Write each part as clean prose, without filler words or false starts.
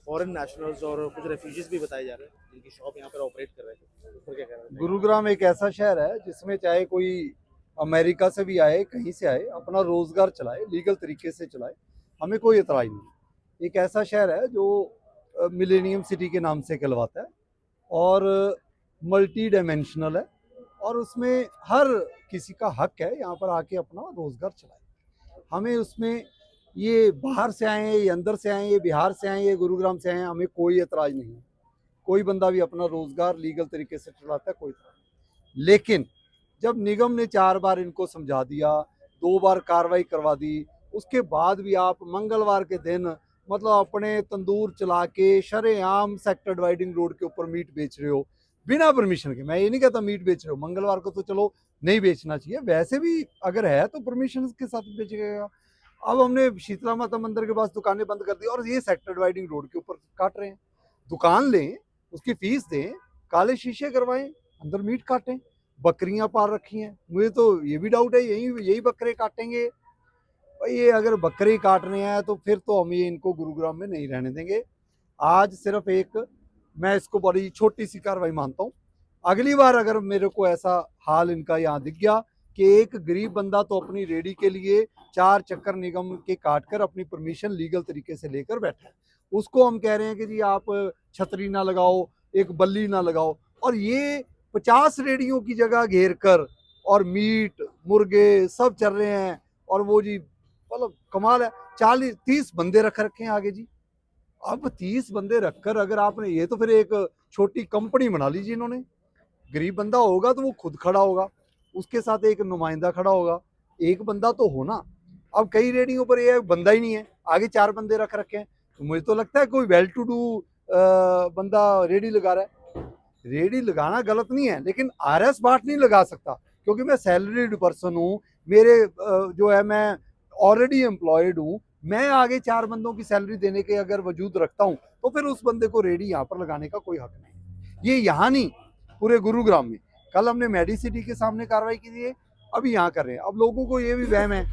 Foreign nationals और कुछ refugees भी बताए जा रहे हैं जिनकी शॉप यहाँ पर ऑपरेट कर रहे थे, उस पर क्या कहना है? गुरुग्राम एक ऐसा शहर है जिसमें चाहे कोई अमेरिका से भी आए, कहीं से आए, अपना रोजगार चलाए, लीगल तरीके से चलाए, हमें कोई एतराज नहीं। एक ऐसा शहर है जो मिलेनियम सिटी के नाम से कहलवाता है और मल्टी डायमेंशनल है, और उसमें हर किसी का हक है यहाँ पर आके अपना रोजगार चलाए। हमें उसमें ये बाहर से आए, ये अंदर से आए, ये बिहार से आए, ये गुरुग्राम से आए, हमें कोई एतराज नहीं है। कोई बंदा भी अपना रोजगार लीगल तरीके से चलाता है, कोई एतराज नहीं। लेकिन जब निगम ने 4 बार इनको समझा दिया, 2 बार कार्रवाई करवा दी, उसके बाद भी आप मंगलवार के दिन मतलब अपने तंदूर चला के शरेआम सेक्टर डिवाइडिंग रोड के ऊपर मीट बेच रहे हो बिना परमिशन के। मैं ये नहीं कहता मीट बेच रहे हो, मंगलवार को तो चलो नहीं बेचना चाहिए, वैसे भी अगर है तो परमिशन के साथ बेचेगा। अब हमने शीतला माता मंदिर के पास दुकानें बंद कर दी और ये सेक्टर डिवाइडिंग रोड के ऊपर काट रहे हैं। दुकान लें, उसकी फीस दें, काले शीशे करवाएं, अंदर मीट काटें। बकरियां पाल रखी हैं, मुझे तो ये भी डाउट है यही बकरे काटेंगे। भाई ये अगर बकरे काट रहे हैं तो फिर तो हम ये इनको गुरुग्राम में नहीं रहने देंगे। आज सिर्फ एक, मैं इसको बड़ी छोटी सी कार्रवाई मानता हूँ। अगली बार अगर मेरे को ऐसा हाल इनका यहाँ दिख गया कि एक गरीब बंदा तो अपनी रेडी के लिए 4 चक्कर निगम के काट कर अपनी परमिशन लीगल तरीके से लेकर बैठा है, उसको हम कह रहे हैं कि जी आप छतरी ना लगाओ, एक बल्ली ना लगाओ, और ये 50 रेडियों की जगह घेर कर और मीट मुर्गे सब चल रहे हैं। और वो जी मतलब कमाल है, 40-30 बंदे रख रखे हैं आगे जी। अब 30 बंदे रखकर अगर आपने, ये तो फिर एक छोटी कंपनी बना लीजिए इन्होंने। गरीब बंदा होगा तो वो खुद खड़ा होगा, उसके साथ एक नुमाइंदा खड़ा होगा, एक बंदा तो हो ना। अब कई रेडियों पर ये बंदा ही नहीं है, आगे 4 बंदे रख रखे हैं, तो मुझे तो लगता है कोई वेल टू डू बंदा रेडी लगा रहा है। रेडी लगाना गलत नहीं है, लेकिन आरएस बाट नहीं लगा सकता, क्योंकि मैं सैलरीड पर्सन हूँ, मेरे जो है मैं ऑलरेडी एम्प्लॉयड हूँ। मैं आगे 4 बंदों की सैलरी देने के अगर वजूद रखता हूँ तो फिर उस बंदे को रेडी यहाँ पर लगाने का कोई हक नहीं। ये यहाँ नहीं, पूरे गुरुग्राम में। कल हमने मेडिसिटी के सामने कार्रवाई की है, अभी यहाँ कर रहे हैं। अब लोगों को ये भी वहम है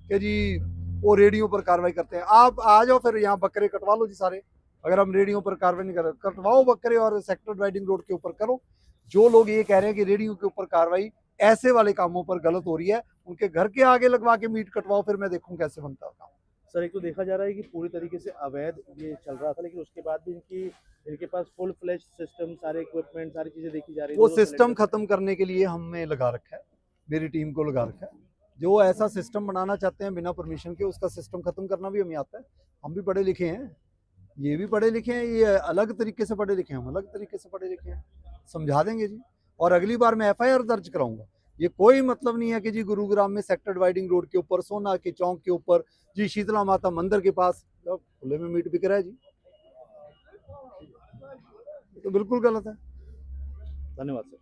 कि जी वो रेडियो पर कार्रवाई करते हैं। आप आ जाओ फिर यहाँ बकरे कटवा लो जी सारे। अगर हम रेडियो पर कार्रवाई नहीं कर रहे, कटवाओ बकरे और सेक्टर डिवाइडिंग रोड के ऊपर करो। जो लोग ये कह रहे हैं कि रेडियो के ऊपर कार्रवाई ऐसे वाले कामों पर गलत हो रही है, उनके घर के आगे लगवा के मीट कटवाओ, फिर मैं देखूं कैसे बनता है काम। सर, एक तो देखा जा रहा है कि पूरी तरीके से अवैध ये चल रहा था, लेकिन उसके बाद भी इनके पास फुल फ्लेज सिस्टम, सारे इक्विपमेंट, सारी चीजें देखी जा रही है। वो दोनों सिस्टम सिलेंडर खत्म करने के लिए हमने लगा रखा है, मेरी टीम को लगा रखा है। जो ऐसा सिस्टम बनाना चाहते हैं बिना परमिशन के, उसका सिस्टम खत्म करना भी हमें आता है। हम भी पढ़े लिखे हैं, ये भी पढ़े लिखे हैं, ये अलग तरीके से पढ़े लिखे हैं, हम अलग तरीके से पढ़े लिखे हैं। समझा देंगे जी, और अगली बार मैं एफआईआर दर्ज कराऊंगा। ये कोई मतलब नहीं है कि जी गुरुग्राम में सेक्टर डिवाइडिंग रोड के ऊपर, सोना के चौक के ऊपर, जी शीतला माता मंदिर के पास खुले में मीट बिक रहा है जी। ये तो बिल्कुल गलत है। धन्यवाद सर।